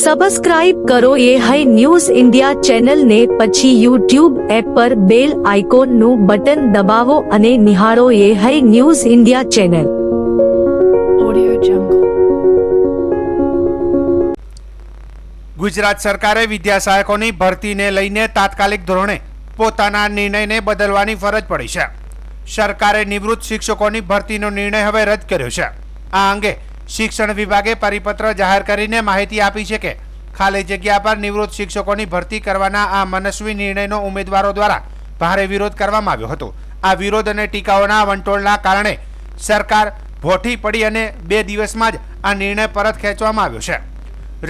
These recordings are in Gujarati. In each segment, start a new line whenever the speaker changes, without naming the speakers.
સબસ્ક્રાઇબ કરો એ હાઈ ન્યૂઝ ઇન્ડિયા ચેનલને, પછી યુટ્યુબ એપ પર બેલ આઇકોનનું બટન દબાવો અને નિહાળો એ high news India channel.
Gujarat સરકારે વિદ્યા સહાયકોની ભરતીને લઈને તાત્કાલિક ધોરણે પોતાના નિર્ણયને બદલવાની ફરજ પડી છે. સરકારે નિવૃત્ત શિક્ષકોની ભરતીનો નિર્ણય હવે રદ કર્યો છે. આ અંગે શિક્ષણ વિભાગે પરિપત્ર જાહેર કરીને માહિતી આપી છે કે ખાલી જગ્યા પર નિવૃત્ત શિક્ષકોની ભરતી કરવાના આ મનસ્વી નિર્ણયનો ઉમેદવારો દ્વારા ભારે વિરોધ કરવામાં આવ્યો હતો. આ વિરોધ અને ટીકાઓના વંટોળના કારણે સરકાર ભોઠી પડી અને 2 દિવસમાં જ આ નિર્ણય પરત ખેંચવામાં આવ્યો છે.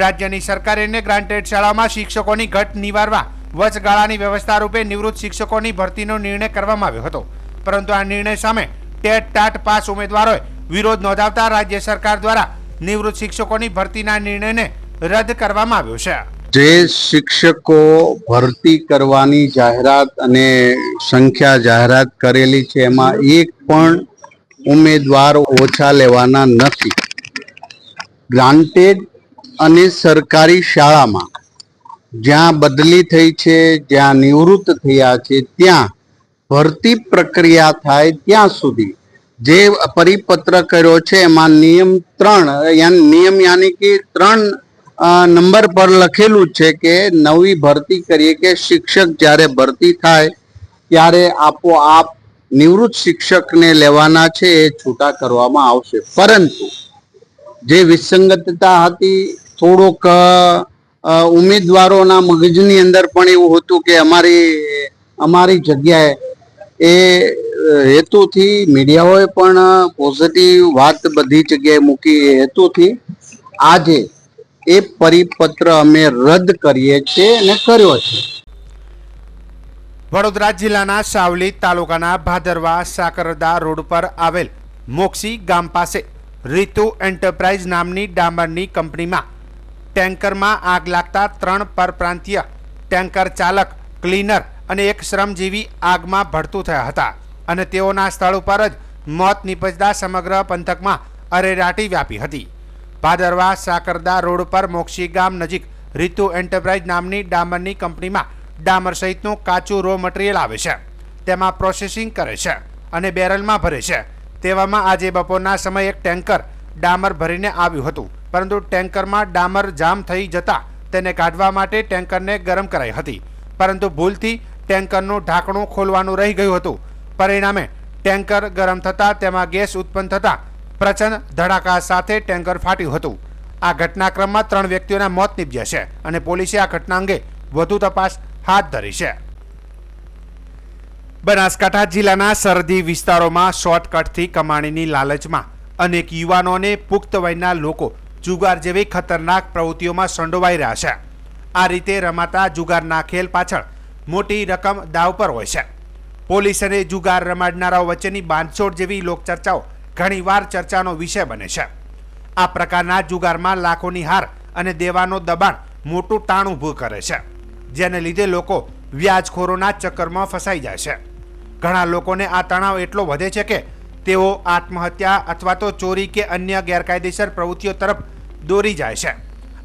રાજ્યની સરકારે ગ્રાન્ટેડ શાળામાં શિક્ષકોની ઘટ નિવારવા વચગાળાની વ્યવસ્થા રૂપે નિવૃત્ત શિક્ષકોની ભરતીનો નિર્ણય કરવામાં આવ્યો હતો, પરંતુ આ નિર્ણય સામે ટેટ ટાટ પાસ ઉમેદવારોએ વિરોધ નોંધાવતા રાજ્ય સરકાર દ્વારા નિવૃત્ત શિક્ષકોની ભરતીના નિર્ણયને રદ કરવામાં આવ્યો છે.
જે શિક્ષકો ભરતી કરવાની જાહેરાત અને સંખ્યા જાહેરાત કરેલી છે એમાં એક પણ ઉમેદવાર ઓછા લેવાના નથી. ગ્રાન્ટેડ અને સરકારી શાળામાં જ્યાં બદલી થઈ છે, જ્યાં નિવૃત્ત થયા છે, ત્યાં ભરતી પ્રક્રિયા થાય ત્યાં સુધી જે પરિપત્ર કર્યો છે એમાં નિયમ 3 યાની કે 3 નંબર પર લખેલું છે કે નવી ભરતી કરીએ કે શિક્ષક જ્યારે ભરતી થાય ત્યારે આપોઆપ નિવૃત્ત શિક્ષકને લેવાના છે એ છૂટા કરવામાં આવશે. પરંતુ જે વિસંગતતા હતી, થોડોક ઉમેદવારોના મગજની અંદર પણ એવું હતું કે અમારી જગ્યાએ એ હેતુથી મીડિયાઓએ પણ પોઝિટિવ વાત બધી જગ્યાએ મૂકી. એ હેતુથી આજે એ પરિપત્ર અમે રદ કરીએ છીએ અને કર્યો છે.
વડોદરા જિલ્લાના સાવલી તાલુકાના ભાદરવા સાકરદા રોડ પર આવેલ મોક્ષી ગામ પાસે રીતુ એન્ટરપ્રાઇઝ નામની ડામરની કંપનીમાં ટેન્કરમાં આગ લાગતા 3 પરપ્રાંતીય ટેન્કર ચાલક, ક્લીનર અને એક શ્રમજીવી આગમાં ભડતું થયા હતા અને તેઓના સ્થળ ઉપર જ મોત નીપજતા સમગ્ર પંથકમાં અરેરાટી વ્યાપી હતી. ભાદરવા સાકરદા રોડ પર મોક્ષી ગામ નજીક રીતુ એન્ટરપ્રાઇઝ નામની ડામરની કંપનીમાં ડામર સહિતનું કાચું રો મટીરિયલ આવે છે, તેમાં પ્રોસેસિંગ કરે છે અને બેરલમાં ભરે છે. તેવામાં આજે બપોરના સમયે એક ટેન્કર ડામર ભરીને આવ્યું હતું, પરંતુ ટેન્કરમાં ડામર જામ થઈ જતા તેને કાઢવા માટે ટેન્કરને ગરમ કરાઈ હતી, પરંતુ ભૂલથી ટેન્કરનું ઢાંકણું ખોલવાનું રહી ગયું હતું. પરિણામે ટેન્કર ગરમ થતાં તેમાં ગેસ ઉત્પન્ન થતાં પ્રચંડ ધડાકા સાથે ટેન્કર ફાટ્યું હતું. આ ઘટનાક્રમમાં 3 વ્યક્તિઓના મોત નીપજ્યા છે અને પોલીસે આ ઘટના અંગે વધુ તપાસ હાથ ધરી છે. બનાસકાંઠા જિલ્લાના સરહદી વિસ્તારોમાં શોર્ટકટથી કમાણીની લાલચમાં અનેક યુવાનો અને પુખ્ત વયના લોકો જુગાર જેવી ખતરનાક પ્રવૃત્તિઓમાં સંડોવાઈ રહ્યા છે. આ રીતે રમાતા જુગારના ખેલ પાછળ મોટી રકમ દાવ પર હોય છે. પોલીસ અને જુગાર રમાડનારાઓ વચ્ચેની બાંધછોડ જેવી લોકચર્ચાઓ ઘણીવાર ચર્ચાનો વિષય બને છે. આ પ્રકારના જુગારમાં લાખોની હાર અને દેવાનો દબાણ મોટું તાણ ઊભું કરે છે, જેને લીધે લોકો વ્યાજખોરોના ચક્કરમાં ફસાઈ જાય છે. ઘણા લોકોને આ તણાવ એટલો વધે છે કે તેઓ આત્મહત્યા અથવા તો ચોરી કે અન્ય ગેરકાયદેસર પ્રવૃત્તિઓ તરફ દોરી જાય છે.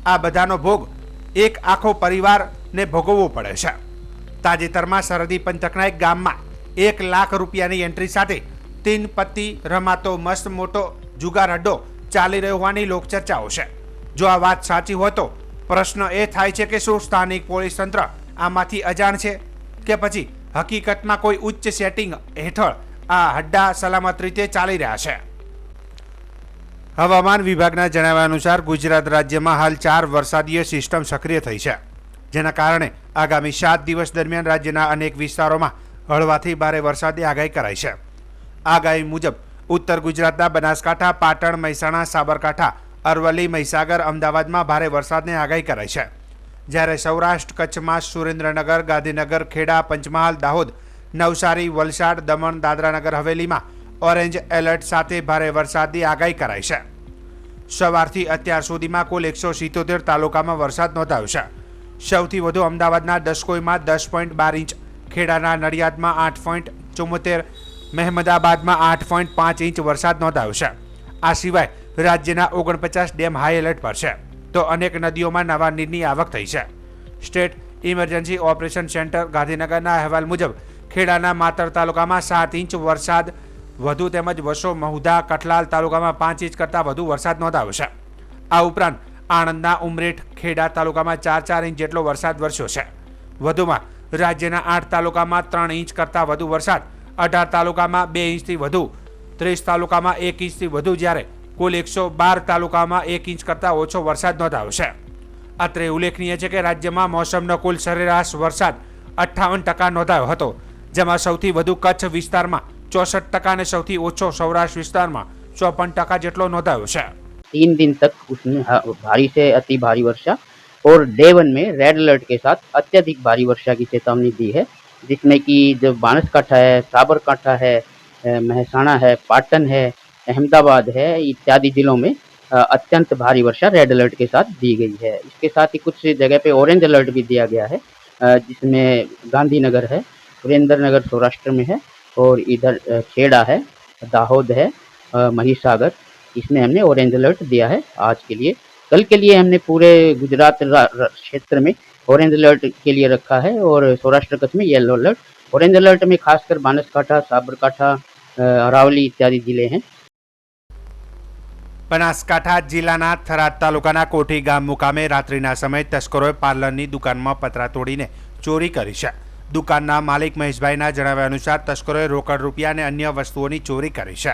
આ બધાનો ભોગ એક આખો પરિવારને ભોગવવો પડે છે. તાજેતરમાં સરહદી પંથકના એક ગામમાં 1 લાખ રૂપિયાની એન્ટ્રી સાથે 3 પત્તી રમાતો મસ્ત મોટો જુગાર અડ્ડો ચાલી રહ્યો હોવાની લોકચર્ચાઓ છે. જો આ વાત સાચી હોય તો પ્રશ્ન એ થાય છે કે શું સ્થાનિક પોલીસ તંત્ર આમાંથી અજાણ છે કે પછી હકીકતમાં કોઈ ઉચ્ચ સેટિંગ હેઠળ આ હડ્ડા સલામત રીતે ચાલી રહ્યા છે. હવામાન વિભાગના જણાવ્યા અનુસાર ગુજરાત રાજ્યમાં હાલ 4 વરસાદીય સિસ્ટમ સક્રિય થઈ છે, જેના કારણે આગામી 7 દિવસ દરમિયાન રાજ્યના અનેક વિસ્તારોમાં હળવાથી ભારે વરસાદની આગાહી કરાઈ છે. આગાહી મુજબ ઉત્તર ગુજરાતના બનાસકાંઠા, પાટણ, મહેસાણા, સાબરકાંઠા, અરવલ્લી, મહીસાગર, અમદાવાદમાં ભારે વરસાદની આગાહી કરાઈ છે. જ્યારે સૌરાષ્ટ્ર કચ્છમાં સુરેન્દ્રનગર, ગાંધીનગર, ખેડા, પંચમહાલ, દાહોદ, નવસારી, વલસાડ, દમણ, દાદરાનગર હવેલીમાં ઓરેન્જ એલર્ટ સાથે ભારે વરસાદની આગાહી કરાઈ છે. સવારથી અત્યાર સુધીમાં કુલ 177 તાલુકામાં વરસાદ નોંધાયો છે. સૌથી વધુ અમદાવાદના દસકોઈમાં 10.12 ઇંચ, ખેડાના નડિયાદમાં 8.74, મહેમદાબાદમાં 8.5 ઇંચ વરસાદ નોંધાયો છે. આ સિવાય રાજ્યના 49 ડેમ હાઈ એલર્ટ પર છે, તો અનેક નદીઓમાં નવા નીરની આવક થઈ છે. સ્ટેટ ઇમરજન્સી ઓપરેશન સેન્ટર ગાંધીનગરના અહેવાલ મુજબ ખેડાના માતર તાલુકામાં 7 ઇંચ વરસાદ વધુ તેમજ વસો, મહુધા, કઠલાલ તાલુકામાં 5 ઇંચ કરતાં વધુ વરસાદ નોંધાયો છે. આ ઉપરાંત આણંદના ઉમરેઠ, ખેડા તાલુકામાં 4 ઇંચ જેટલો વરસાદ વરસ્યો છે. વધુમાં રાજ્યના 8 તાલુકામાં 3 ઇંચ કરતાં વધુ વરસાદ, 18 તાલુકામાં 2 ઇંચથી વધુ, 30 તાલુકામાં 1 ઇંચથી વધુ, જ્યારે કુલ 112 તાલુકામાં 1 ઇંચ કરતાં ઓછો વરસાદ નોંધાયો છે. અત્રે ઉલ્લેખનીય છે કે રાજ્યમાં મોસમનો કુલ સરેરાશ વરસાદ 58% નોંધાયો હતો, જેમાં સૌથી વધુ કચ્છ વિસ્તારમાં 64% અને સૌથી ઓછો સૌરાષ્ટ્ર વિસ્તારમાં 54% જેટલો નોંધાયો છે.
3 दिन तक उसमें भारी से अति भारी वर्षा और डे 1 में रेड अलर्ट के साथ अत्यधिक भारी वर्षा की चेतावनी दी है, जिसमें कि जो बांसकाठा है, साबरकाठा है, महसाणा है, पाटन है, अहमदाबाद है इत्यादि जिलों में अत्यंत भारी वर्षा रेड अलर्ट के साथ दी गई है. इसके साथ ही कुछ जगह पे ऑरेंज अलर्ट भी दिया गया है, जिसमें गांधीनगर है, सुरेंद्रनगर सौराष्ट्र में है और इधर खेड़ा है, दाहोद है, महिसागर, इसमें हमने ऑरेंज अलर्ट दिया है आज के लिए. कल के लिए हमने पूरे गुजरात क्षेत्र में ऑरेंज अलर्ट के लिए रखा है और सौराष्ट्र कच्छ में येलो अलर्ट. ऑरेंज अलर्ट में खासकर बांसकाठा, साबरकाठा, अरावली इत्यादि जिले हैं.
બનાસકાંઠા જિલ્લાના થરાદ તાલુકાના કોઠી ગામ મુકામે રાત્રિના સમયે તસ્કરોએ પાર્લરની દુકાનમાં પતરા તોડીને ચોરી કરી છે. દુકાનના માલિક મહેશભાઈના જણાવ્યા અનુસાર તસ્કરોએ રોકડ રૂપિયા અને અન્ય વસ્તુઓની ચોરી કરી છે.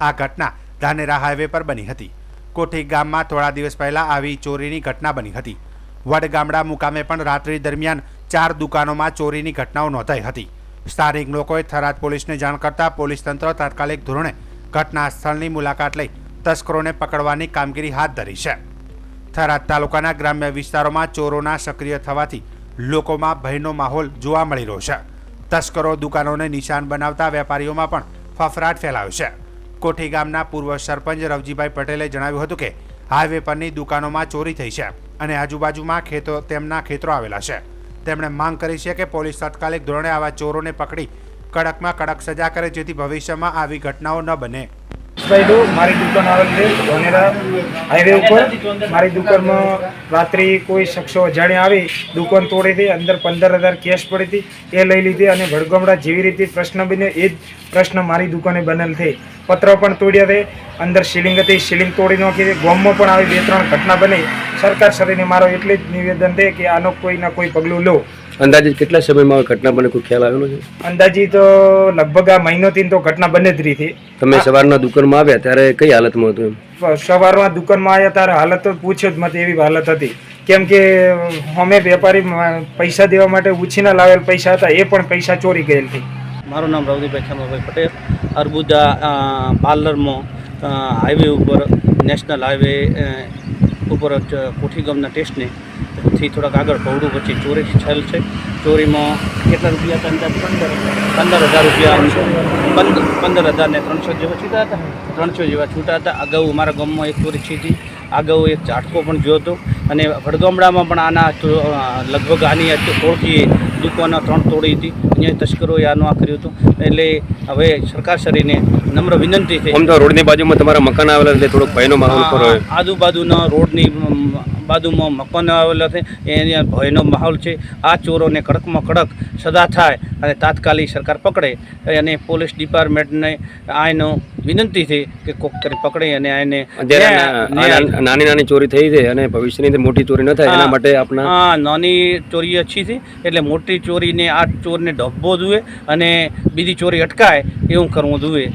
આ ઘટના ધાનેરા હાઈવે પર બની હતી. કોઠી ગામમાં થોડા દિવસ પહેલા આવી ચોરીની ઘટના બની હતી. વડગામડા મુકામે પણ રાત્રિ દરમિયાન 4 દુકાનોમાં ચોરીની ઘટનાઓ નોંધાઈ હતી. સ્થાનિક લોકોએ થરાદ પોલીસને જાણ કરતા પોલીસ તંત્ર તાત્કાલિક ધોરણે ઘટના સ્થળની મુલાકાત લઈ તસ્કરોને પકડવાની કામગીરી હાથ ધરી છે. થરાદ તાલુકાના ગ્રામ્ય વિસ્તારોમાં ચોરોના સક્રિય થવાથી લોકોમાં ભયનો માહોલ જોવા મળી રહ્યો છે. તસ્કરો દુકાનોને નિશાન બનાવતા વેપારીઓમાં પણ ફફડાટ ફેલાયો છે. કોઠી ગામના પૂર્વ સરપંચ રવજીભાઈ પટેલે જણાવ્યું હતું કે હાઈવે પરની દુકાનોમાં ચોરી થઈ છે અને આજુબાજુમાં તેમના ખેતરો આવેલા છે. તેમણે માંગ કરી છે કે પોલીસ તાત્કાલિક ધોરણે આવા ચોરોને પકડી કડકમાં કડક સજા કરે, જેથી ભવિષ્યમાં આવી ઘટનાઓ ન બને.
મારી દુકાન આવેલ છે ધાનેરા હાઈવે ઉપર. મારી દુકાનમાં રાત્રે કોઈ શખ્સો અજાણ્યા આવી દુકાન તોડી હતી, અંદર 15,000 કેશ પડી હતી, એ લઈ લીધી અને વડગામડા જેવી રીતે પ્રશ્ન બન્યો એ જ પ્રશ્ન મારી દુકાને બનેલ થઈ. પત્ર પણ તોડ્યા છે, અંદર સીલિંગ હતી, સીલિંગ તોડી નાખી હતી. ગામમાં પણ આવી 2-3 ઘટના બની. સરકાર શ્રીને મારો એટલે જ નિવેદન છે કે આનો કોઈના કોઈ પગલું લો.
અંદાજિત કેટલા સમયમાં ઘટના બને કોઈ ખ્યાલ આવેલો છે?
અંદાજિત લગભગ આ મહિનોથી તો ઘટના બને જ રહી હતી.
તમે સવારના દુકાનમાં આવ્યા ત્યારે કઈ હાલતમાં હતું?
સવારમાં દુકાનમાં આવ્યા ત્યારે હાલત તો પૂછ્યો જ મત એવી હાલત હતી. કેમ કે અમે વેપારી પૈસા દેવા માટે ઉછીના લાવેલ પૈસા હતા, એ પણ પૈસા ચોરી ગયેલ હતી.
મારું નામ રવજીભાઈ ખેમાભાઈ પટેલ. અરબુદા પાર્લરમાં હાઈવે ઉપર, નેશનલ હાઈવે ઉપર કોઠી ગામના સ્ટેશને થી થોડાક આગળ પહોળું પછી ચોરી થયેલ છે. ચોરીમાં કેટલા રૂપિયા હતા? 15,000 રૂપિયા, 15,300 જેવા છૂટા હતા. 300 જેવા છૂટા હતા. અગાઉ અમારા ગામમાં એક ચોરી થઈ હતી. અગાઉ એક ઝાટકો પણ જોયો હતો અને વડગામડામાં પણ આના લગભગ આની તોડથી દુકાનો 3 તોડી હતી. અહીંયા તસ્કરોએ આનું આ કર્યું હતું. એટલે હવે સરકારશ્રીને નમ્ર વિનંતી છે.
આમ તો રોડની બાજુમાં તમારા મકાન આવેલા એટલે થોડોક ભયનો માહોલ પર હોય.
આજુબાજુના રોડની બાજુમાં મકાનો આવેલા છે, એને ભયનો માહોલ છે. આ ચોરોને કડકમાં કડક સજા થાય અને તાત્કાલિક સરકાર પકડે અને પોલીસ ડિપાર્ટમેન્ટને આનો વિનંતી છે કે કોક કરી પકડે અને આને
નાની નાની ચોરી થઈ છે અને ભવિષ્યની અંદર મોટી ચોરી ન થાય એના માટે આપણા
નાની ચોરી ઓછી છે, એટલે મોટી ચોરીને આ ચોરને ઢબવો જોઈએ અને બીજી ચોરી અટકાય એવું કરવું જોઈએ.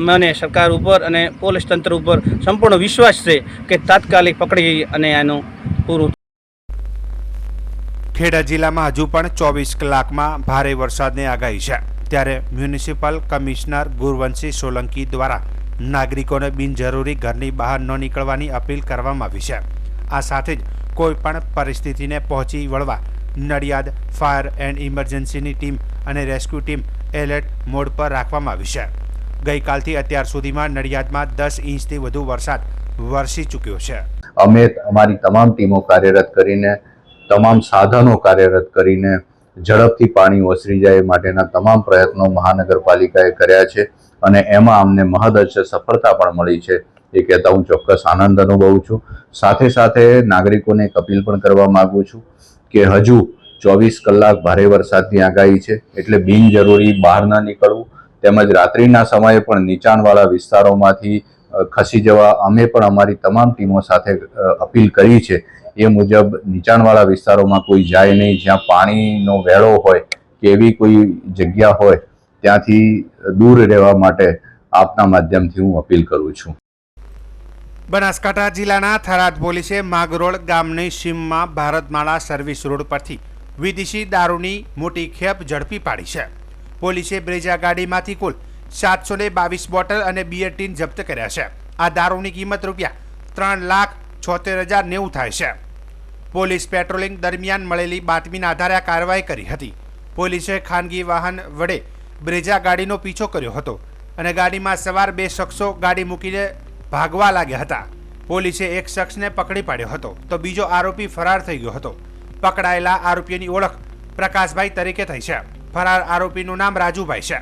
મને સરકાર ઉપર અને પોલીસ તંત્ર ઉપર સંપૂર્ણ વિશ્વાસ છે કે તાત્કાલિક પકડી અને આનું પૂરું.
ખેડા જિલ્લામાં હજુ પણ 24 કલાકમાં ભારે વરસાદની આગાહી છે. ત્યારે મ્યુનિસિપલ કમિશનર ગુરવંશી સોલંકી દ્વારા નાગરિકોને બિનજરૂરી ઘરની બહાર ન નીકળવાની અપીલ કરવામાં આવી છે. આ સાથે જ કોઈ પણ પરિસ્થિતિને પહોંચી વળવા નડિયાદ ફાયર એન્ડ ઇમરજન્સીની ટીમ અને રેસ્ક્યુ ટીમ એલર્ટ મોડ પર રાખવામાં આવી છે. ગઈકાલથી અત્યાર સુધીમાં નડિયાદમાં 10 ઇંચથી વધુ વરસાદ વરસી ચૂક્યો છે.
અમે અમારી તમામ ટીમો કાર્યરત કરીને, તમામ સાધનો કાર્યરત કરીને ઝડપથી પાણી ઓસરી જાય માટેના તમામ પ્રયત્નો મહાનગરપાલિકાએ કર્યા છે અને એમાં અમને મહદઅંશે સફળતા પણ મળી છે. એ કહેતા હું ચોક્કસ આનંદ અનુભવું છું. સાથે સાથે નાગરિકોને એક અપીલ પણ કરવા માંગુ છું કે હજુ 24 કલાક ભારે વરસાદની આગાહી છે, એટલે બિનજરૂરી બહાર ન નીકળવું, તેમજ રાત્રિના સમયે પણ નીચાણવાળા વિસ્તારોમાંથી ખસી જવા અમે પણ અમારી તમામ ટીમો સાથે અપીલ કરી છે. એ મુજબ નીચાણવાળા વિસ્તારોમાં કોઈ જાય નહીં. જ્યાં પાણીનો વેળો હોય કે એવી કોઈ જગ્યા હોય ત્યાંથી દૂર રહેવા માટે આપના માધ્યમથી હું અપીલ કરું છું.
બનાસકાંઠા જિલ્લાના થરાદ પોલીસે માગરોળ ગામની સીમમાં ભારતમાળા સર્વિસ રોડ પરથી વિદેશી દારૂની મોટી ખેપ ઝડપી પાડી છે. પોલીસે બ્રેજા ગાડીમાંથી કુલ 722 બોટલ અને બિયર ટીન જપ્ત કર્યા છે. આ દારૂની કિંમત ₹3,76,090 થાય છે. પોલીસ પેટ્રોલિંગ દરમિયાન મળેલી બાતમીના આધારે આ કાર્યવાહી કરી હતી. પોલીસે ખાનગી વાહન વડે બ્રેજા ગાડીનો પીછો કર્યો હતો અને ગાડીમાં સવાર 2 શખ્સો ગાડી મૂકીને ભાગવા લાગ્યા હતા. પોલીસે એક શખ્સને પકડી પાડ્યો હતો તો બીજો આરોપી ફરાર થઈ ગયો હતો. પકડાયેલા આરોપીની ઓળખ પ્રકાશભાઈ તરીકે થઈ છે. ફરાર આરોપીનું નામ રાજુભાઈ છે.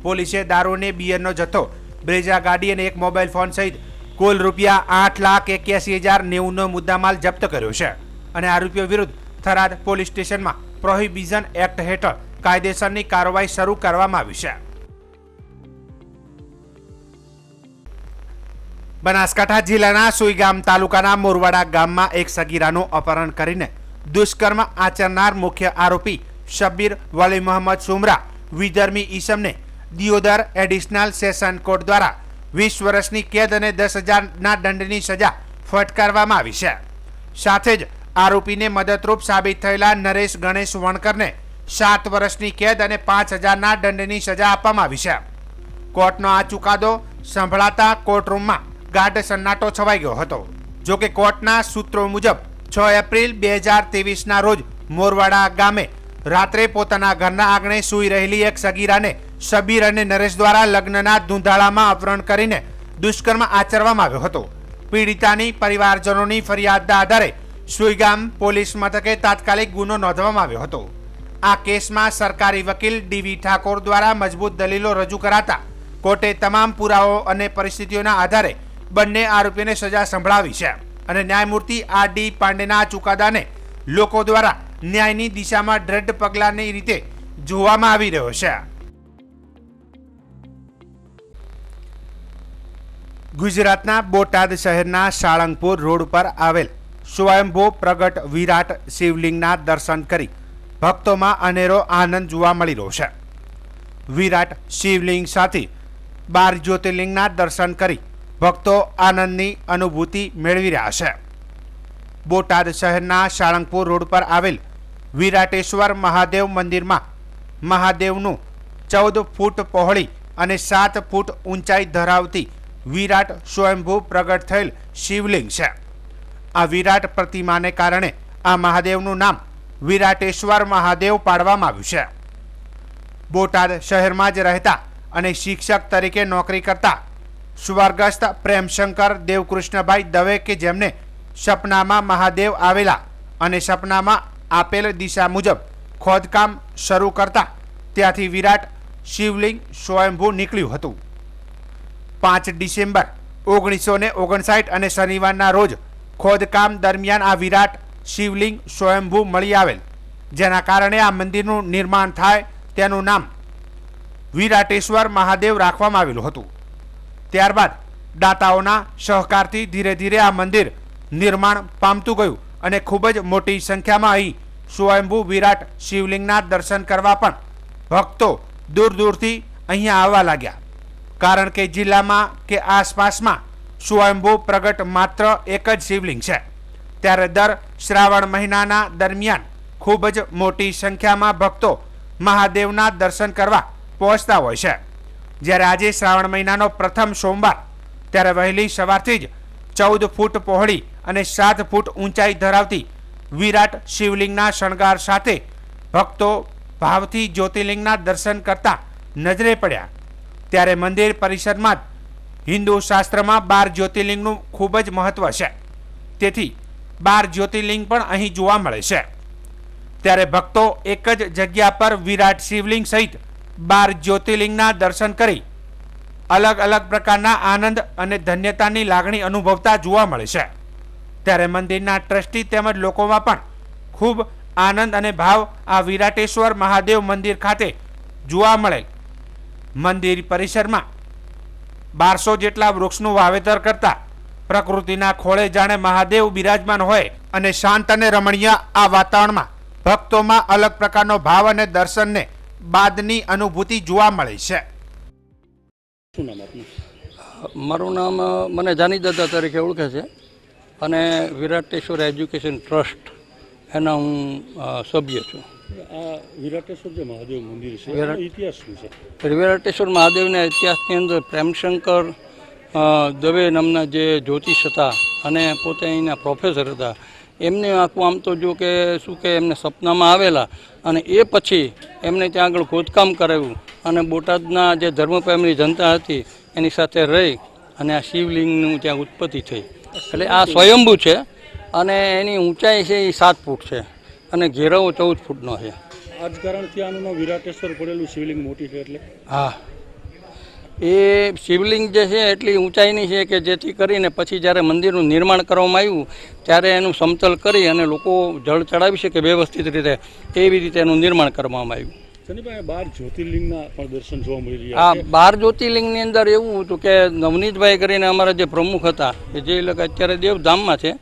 પોલીસે દારૂ અને બિયરનો જથ્થો, બ્રેજા ગાડી અને એક મોબાઈલ ફોન સહિત કુલ ₹8,81,090નો મુદ્દામાલ જપ્ત કર્યો છે અને આરોપીઓ વિરુદ્ધ થરાદ પોલીસ સ્ટેશનમાં પ્રોહિબિશન એક્ટ હેઠળ કાયદેસરની કાર્યવાહી શરૂ કરવામાં આવી છે. બનાસકાંઠા જિલ્લાના સુઈગામ તાલુકાના મોરવાડા ગામમાં એક સગીરાનું અપહરણ કરીને દુષ્કર્મ આચરનાર મુખ્ય આરોપી શબ્બીર વલી મોહમ્મદ સુમરા વિધર્મી ઈસમને દિયોદર એડિશનલ સેશન કોર્ટ દ્વારા 20 વર્ષની કેદ અને 10,000ના દંડની સજા ફટકારવામાં આવી છે. સાથે જ આરોપીને મદદરૂપ સાબિત થયેલા નરેશ ગણેશ વણકરને 7 વર્ષની કેદ અને 5,000ના દંડની સજા આપવામાં આવી છે. કોર્ટનો આ ચુકાદો સંભળાતા કોર્ટરૂમમાં ગાઢ સન્નાટો છવાઈ ગયો હતો. જોકે કોર્ટના સૂત્રો મુજબ 6 એપ્રિલ 2023ના રોજ મોરવાડા ગામે રાત્રે પોતાના ઘરના આંગણે સૂઈ રહેલી એક સગીરાને શબીર અને નરેશ દ્વારા લગ્નના ધૂંધાળામાં અપહરણ કરીને દુષ્કર્મ આચરવામાં આવ્યો હતો. પીડિતાની પરિવારજનોની ફરિયાદના આધારે સુઈગામ પોલીસ મથકે તાત્કાલિક ગુનો નોંધવામાં આવ્યો હતો. આ કેસમાં સરકારી વકીલ ડીવી ઠાકોર દ્વારા મજબૂત દલીલો રજૂ કરાતા કોર્ટે તમામ પુરાવો અને પરિસ્થિતિઓના આધારે બંને આરોપીઓને સજા સંભળાવી છે અને ન્યાયમૂર્તિ આર ડી પાંડેના ચુકાદાને લોકો દ્વારા ન્યાયની દિશામાં દ્રઢ પગલાંની રીતે જોવામાં આવી રહ્યો છે. ગુજરાતના બોટાદ શહેરના સાળંગપુર રોડ પર આવેલ સ્વયંભૂ પ્રગટ વિરાટ શિવલિંગના દર્શન કરી ભક્તોમાં અનેરો આનંદ જોવા મળી રહ્યો છે. વિરાટ શિવલિંગ સાથે 12 જ્યોતિર્લિંગના દર્શન કરી ભક્તો આનંદની અનુભૂતિ મેળવી રહ્યા છે. બોટાદ શહેરના સાળંગપુર રોડ પર આવેલ વિરાટેશ્વર મહાદેવ મંદિરમાં મહાદેવનું 14 ફૂટ પહોળી અને 7 ફૂટ ઊંચાઈ ધરાવતી વિરાટ સ્વયંભૂ પ્રગટ થયેલ શિવલિંગ છે. આ વિરાટ પ્રતિમાને કારણે આ મહાદેવનું નામ વિરાટેશ્વર મહાદેવ પાડવામાં આવ્યું છે. બોટાદ શહેરમાં જ રહેતા અને શિક્ષક તરીકે નોકરી કરતા સ્વર્ગસ્થ પ્રેમશંકર દેવકૃષ્ણભાઈ દવે કે જેમને સપનામાં મહાદેવ આવેલા અને સપનામાં આપેલ દિશા મુજબ ખોદકામ શરૂ કરતા ત્યાંથી વિરાટ શિવલિંગ સ્વયંભૂ નીકળ્યું હતું. 5 ડિસેમ્બર 1959 અને શનિવારના રોજ ખોદકામ દરમિયાન આ વિરાટ શિવલિંગ સ્વયંભૂ મળી આવેલ, જેના કારણે આ મંદિરનું નિર્માણ થાય તેનું નામ વિરાટેશ્વર મહાદેવ રાખવામાં આવેલું હતું. ત્યારબાદ દાતાઓના સહકારથી ધીરે ધીરે આ મંદિર નિર્માણ પામતું ગયું અને ખૂબ જ મોટી સંખ્યામાં અહીં સ્વયંભૂ વિરાટ શિવલિંગના દર્શન કરવા પણ ભક્તો દૂર દૂરથી અહીંયા આવવા લાગ્યા. કારણ કે જિલ્લામાં કે આસપાસમાં સ્વયંભૂ પ્રગટ માત્ર એક જ શિવલિંગ છે. ત્યારે દર શ્રાવણ મહિનાના દરમિયાન ખૂબ જ મોટી સંખ્યામાં ભક્તો મહાદેવના દર્શન કરવા પહોંચતા હોય છે. જ્યારે આજે શ્રાવણ મહિનાનો પ્રથમ સોમવાર, ત્યારે વહેલી સવારથી જ 14 ફૂટ પહોળી અને 7 ફૂટ ઊંચાઈ ધરાવતી વિરાટ શિવલિંગના શણગાર સાથે ભક્તો ભાવથી જ્યોતિર્લિંગના દર્શન કરતા નજરે પડ્યા. ત્યારે મંદિર પરિસરમાં હિન્દુ શાસ્ત્રમાં 12 જ્યોતિર્લિંગનું ખૂબ જ મહત્વ છે. તેથી 12 જ્યોતિર્લિંગ પણ અહીં જોવા મળે છે. ત્યારે ભક્તો એક જ જગ્યા પર વિરાટ શિવલિંગ સહિત 12 જ્યોતિર્લિંગના દર્શન કરી અલગ અલગ પ્રકારના આનંદ અને ધન્યતાની લાગણી અનુભવતા જોવા મળે છે. ત્યારે મંદિરના ટ્રસ્ટી તેમજ લોકોમાં પણ ખૂબ આનંદ અને ભાવ આ વિરાટેશ્વર મહાદેવ મંદિર ખાતે જોવા મળેલ. મંદિર પરિસરમાં 1200 જેટલા વૃક્ષનું વાવેતર કરતા પ્રકૃતિના ખોળે જાણે મહાદેવ બિરાજમાન હોય અને શાંત અને રમણીય આ વાતાવરણમાં ભક્તોમાં અલગ પ્રકારનો ભાવ અને દર્શનને બાદની અનુભૂતિ જોવા મળે છે.
મારું નામ મને જાની દાદા તરીકે ઓળખે છે અને વિરાટેશ્વર એજ્યુકેશન ટ્રસ્ટ એના હું સભ્ય છું.
આ વિરાટેશ્વર જે મહાદેવ મંદિર છે એનો ઇતિહાસ શું છે?
વિરાટેશ્વર મહાદેવના ઇતિહાસની અંદર પ્રેમશંકર દવે નામના જે જ્યોતિષ હતા અને પોતે અહીંના પ્રોફેસર હતા, એમને આખું આમ તો જો કે શું કે એમને સપનામાં આવેલા અને એ પછી એમને ત્યાં આગળ ખોદકામ કરાવ્યું અને બોટાદના જે ધર્મપ્રેમી જનતા હતી એની સાથે રહી અને આ શિવલિંગનું ત્યાં ઉત્પત્તિ થઈ. એટલે આ સ્વયંભૂ છે અને એની ઊંચાઈ છે એ 7 ફૂટ છે અને ઘેરાવો 14 ફૂટનો છે.
આ જ કારણથી આનું નામ વિરાટેશ્વર પડેલું, શિવલિંગ મોટી છે એટલે.
હા, એ શિવલિંગ જે છે એટલી ઊંચાઈની છે કે જેથી કરીને પછી જ્યારે મંદિરનું નિર્માણ કરવામાં આવ્યું ત્યારે એનું સમતલ કરી અને લોકો જળ ચડાવી શકે વ્યવસ્થિત રીતે એવી રીતે એનું નિર્માણ કરવામાં આવ્યું.
શનિભાઈ 12 જ્યોતિર્લિંગના પણ દર્શન જોવા મળી રહ્યા
આ
છે.
12 જ્યોતિર્લિંગની અંદર એવું હતું કે નવનીતભાઈ કરીને અમારા જે પ્રમુખ હતા કે જે લોકો અત્યારે દેવધામમાં છે,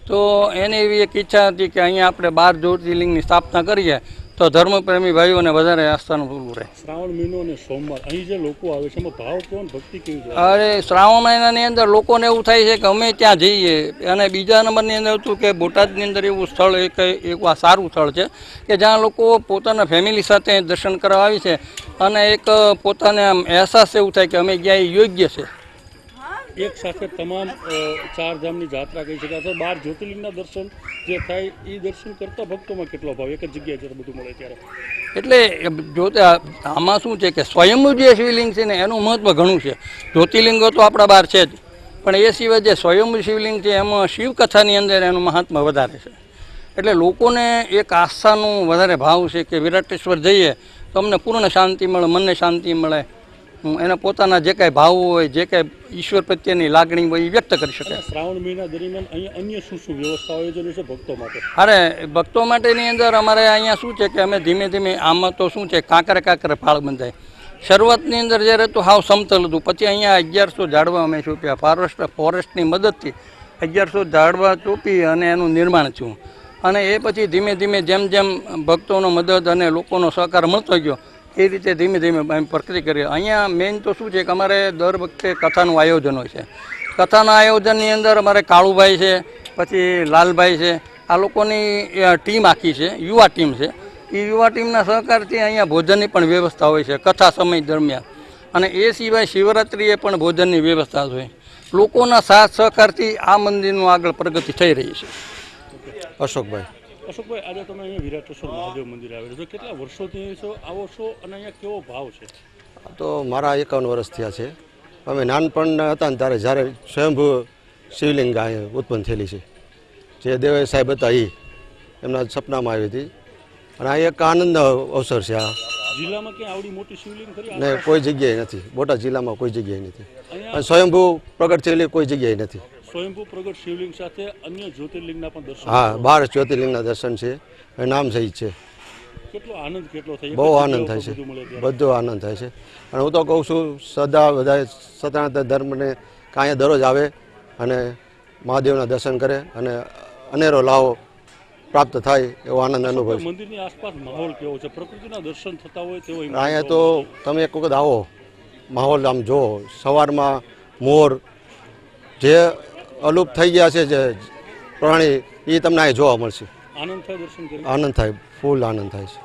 તો એને એવી એક ઈચ્છા હતી કે અહીંયા આપણે 12 જ્યોતિર્લિંગની સ્થાપના કરીએ તો ધર્મપ્રેમી ભાઈઓને વધારે આસ્થાનું પૂરું રહે.
શ્રાવણ મહિનો અને સોમવાર અહીં જે લોકો આવે છે એમાં ભાવ કોણ, ભક્તિ કેવી છે?
અરે શ્રાવણ મહિનાની અંદર લોકોને એવું થાય છે કે અમે ત્યાં જઈએ. અને બીજા નંબરની અંદર હતું કે બોટાદની અંદર એવું સ્થળ એક આ સારું સ્થળ છે કે જ્યાં લોકો પોતાના ફેમિલી સાથે દર્શન કરવા આવી છે અને એક પોતાને આમ અહેસાસ એવું થાય કે અમે ગયા એ યોગ્ય છે.
એક સાથે તમામ 4 ધામની યાત્રા કહી શકાય. 12 જ્યોતિર્લિંગના દર્શન જે થાય એ દર્શન કરતા ભક્તોમાં કેટલો ભાવ, એક જ જગ્યાએ જ્યારે બધું મળે ત્યારે?
એટલે જો આમાં શું છે કે સ્વયંભૂ જે શિવલિંગ છે ને એનું મહત્ત્વ ઘણું છે. જ્યોતિર્લિંગો તો આપણા 12 છે જ, પણ એ સિવાય જે સ્વયંભૂ શિવલિંગ છે એમાં શિવકથાની અંદર એનું મહાત્મ્ય વધારે છે. એટલે લોકોને એક આસ્થાનું વધારે ભાવ છે કે વિરાટેશ્વર જઈએ તો અમને પૂર્ણ શાંતિ મળે, મનને શાંતિ મળે, એના પોતાના જે કાંઈ ભાવ હોય, જે કાંઈ ઈશ્વર પ્રત્યેની લાગણી હોય એ વ્યક્ત કરી શકે.
શ્રાવણ મહિના દરમિયાન અહીંયા અન્ય શું શું વ્યવસ્થા આયોજન છે ભક્તો માટે?
અરે ભક્તો માટેની અંદર અમારે અહીંયા શું છે કે અમે ધીમે ધીમે આમાં તો શું છે કાંકરે પાળ બંધાય. શરૂઆતની અંદર જ્યારે તો હાવ સમતલ હતું, પછી અહીંયા 1100 ઝાડવા અમે ચોપ્યા. ફોરેસ્ટની મદદથી 1100 ઝાડવા ચોપી અને એનું નિર્માણ થયું. અને એ પછી ધીમે ધીમે જેમ જેમ ભક્તોનો મદદ અને લોકોનો સહકાર મળતો ગયો એ રીતે ધીમે ધીમે અમે પ્રગતિ કરી. અહીંયા મેઇન તો શું છે કે અમારે દર વખતે કથાનું આયોજન હોય છે. કથાના આયોજનની અંદર અમારે કાળુભાઈ છે, પછી લાલભાઈ છે, આ લોકોની ટીમ આખી છે, યુવા ટીમ છે. એ યુવા ટીમના સહકારથી અહીંયા ભોજનની પણ વ્યવસ્થા હોય છે કથા સમય દરમિયાન. અને એ સિવાય શિવરાત્રિએ પણ ભોજનની વ્યવસ્થા હોય. લોકોના સાથ સહકારથી આ મંદિરનું આગળ પ્રગતિ થઈ રહી છે.
અશોકભાઈ, આજે તમે અહીંયા વિરાટેશ્વર મહાદેવ મંદિર આવેલું છે, કેટલા વર્ષોથી આવો છો અને અહીંયા કેવો ભાવ છે?
તો મારા 51 વર્ષ થયા છે. અમે નાનપણના હતા ને ત્યારે જ્યારે સ્વયંભૂ શિવલિંગ અહીંયા ઉત્પન્ન થયેલી છે, જે દેવ સાહેબ હતા એ એમના સપનામાં આવી હતી અને આ એક આનંદનો અવસર છે. આ
જિલ્લામાં ક્યાં આવડી મોટી શિવલિંગ ખરી?
ને કોઈ જગ્યાએ નથી, બોટાદ જિલ્લામાં કોઈ જગ્યાએ નથી. અને સ્વયંભૂ પ્રગટ થયેલી કોઈ જગ્યાએ નથી.
સ્વયંભૂ પ્રગટ શિવલિંગ સાથે અન્ય જ્યોતિર્લિંગના પણ દર્શન?
હા, 12 જ્યોતિર્લિંગના દર્શન છે. નામ સહિત છે.
કેટલો આનંદ કેટલો થાય?
બહુ આનંદ થાય છે, બધો આનંદ થાય છે. અને હું તો કહું છું સદા બધા સનાતન ધર્મને કાંઈ દરરોજ આવે અને મહાદેવના દર્શન કરે અને અનેરો લાવો પ્રાપ્ત થાય એવો આનંદ અનુભવ છે.
મંદિરની આસપાસ માહોલ કેવો છે? પ્રકૃતિના દર્શન થતા હોય તેવો
અહીંયા તો તમે એક વખત આવો, માહોલ આમ જુઓ. સવારમાં મોર જે અલુપ થઈ ગયા છે જે પ્રાણી એ તમને અહીં જોવા મળશે.
આનંદ થાય દર્શન કરી?
આનંદ થાય, ફૂલ આનંદ થાય છે.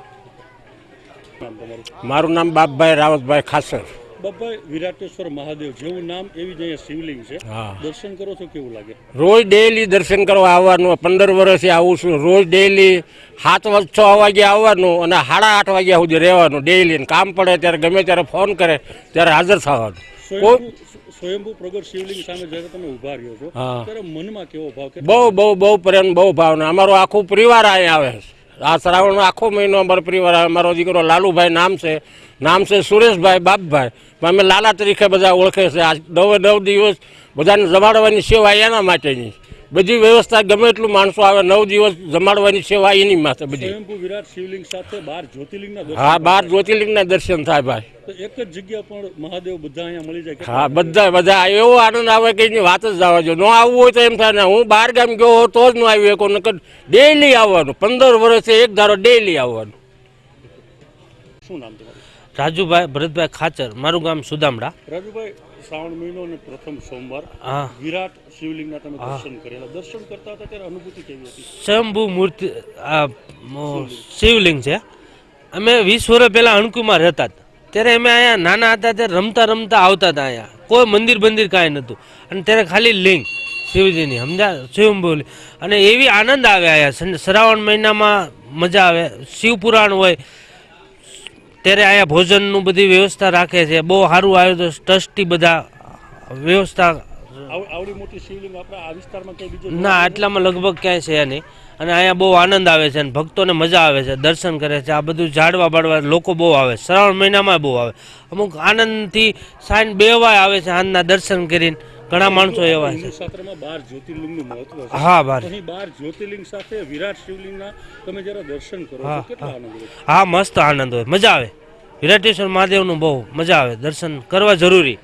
મારું નામ બાપભાઈ રાવતભાઈ ખાસર.
બાપભાઈ, વિરાટેશ્વર મહાદેવ જેવું નામ એવી જ અહીંયા શિવલિંગ છે, દર્શન કરો છો કેવું લાગે?
રોજ ડેઈલી દર્શન કરવા આવવાનું. 15 વર્ષથી આવું છું. રોજ ડેઈલી 7:06 વાગે આવવાનું અને 8:30 વાગ્યા સુધી રહેવાનું ડેઈલી. કામ પડે ત્યારે ગમે ત્યારે ફોન કરે ત્યારે હાજર થવાનું.
સ્વયંભૂ પ્રગટ શિવલિંગ સામે જ્યારે તમે ઉભા રહ્યો છો ત્યારે મનમાં કેવો ભાવ?
બહુ પ્રેમ, બહુ ભાવના. અમારો આખું પરિવાર અહીંયા આવે છે આ શ્રાવણનો આખો મહિનો અમારો પરિવાર આવે. મારો દીકરો લાલુભાઈ નામ છે સુરેશભાઈ બાપભાઈ, અમે લાલા તરીકે બધા ઓળખે છે. આ 9 દિવસ બધાને જમાડવાની સેવા એના માટેની, બધી વ્યવસ્થા ગમે એટલું માણસો આવે 9 દિવસ જમાડવાની સેવા એની માથે બધી.
સ્વયંભૂ વિરાટ શિવલિંગ સાથે 12 જ્યોતિર્લિંગના દર્શન.
હા, 12 જ્યોતિર્લિંગના દર્શન થાય ભાઈ.
તો એક જ જગ્યા પણ મહાદેવ બધા અહીંયા મળી જાય.
હા, બધા એવો આનંદ આવે કે એની વાત જ જવા જો. ન આવવું હોય તો એમ થાય ને હું બહાર ગામ ગયો હોઉં તો જ ન આવી શકો, નકર ડેઈલી આવવાનું. 15 વર્ષે એક ધારો ડેઈલી આવવાનું.
શું નામ તમારું?
રાજુભાઈ ભરતભાઈ ખાચર, મારું ગામ સુદામડા.
રાજુભાઈ, શ્રાવણ મહિનો અને પ્રથમ સોમવાર
હા,
વિરાટ શિવલિંગના તમે દર્શન કરેલા. દર્શન કરતા હતા ત્યારે અનુભૂતિ કેવી હતી?
સ્વયંભૂ મૂર્તિ શિવલિંગ છે. અમે 20 વર્ષ પહેલાં અણકુમાં રહેતા હતા, ત્યારે અમે અહીંયા નાના હતા ત્યારે રમતા આવતા હતા. અહીંયા કોઈ મંદિર કાંઈ નહોતું, અને ત્યારે ખાલી લિંગ શિવજીની સમજા સ્વયંભૂ. અને એવી આનંદ આવે અહીંયા શ્રાવણ મહિનામાં, મજા આવે. શિવપુરાણ હોય ત્યારે અહીંયા ભોજનનું બધી વ્યવસ્થા રાખે છે. બહુ સારું આવ્યું તો ટ્રસ્ટી બધા વ્યવસ્થા.
આવડી મોટી શિવલિંગ આપણા આ વિસ્તારમાં કઈ બીજો
ના, આટલામાં લગભગ ક્યાંય છે નહીં. અને અહીંયા બહુ આનંદ આવે છે અને ભક્તોને મજા આવે છે, દર્શન કરે છે. આ બધું ઝાડવા બાળવા લોકો બહુ આવે, શ્રાવણ મહિનામાં બહુ આવે. અમુક આનંદથી સાંજ બેવાય આવે છે, સાંજના દર્શન કરીને ઘણા માણસો એવા છે.
શાસ્ત્રમાં 12 જ્યોતિર્લિંગનું મહત્વ છે.
હા, 12.
અહીં 12 જ્યોતિર્લિંગ સાથે વિરાટ શિવલિંગના તમે જ્યારે દર્શન કરો છો, કેટલો આનંદ હોય?
હા, મસ્ત આનંદ હોય, મજા આવે. વિરાટેશ્વર મહાદેવનું બહુ મજા આવે, દર્શન કરવા જરૂરી.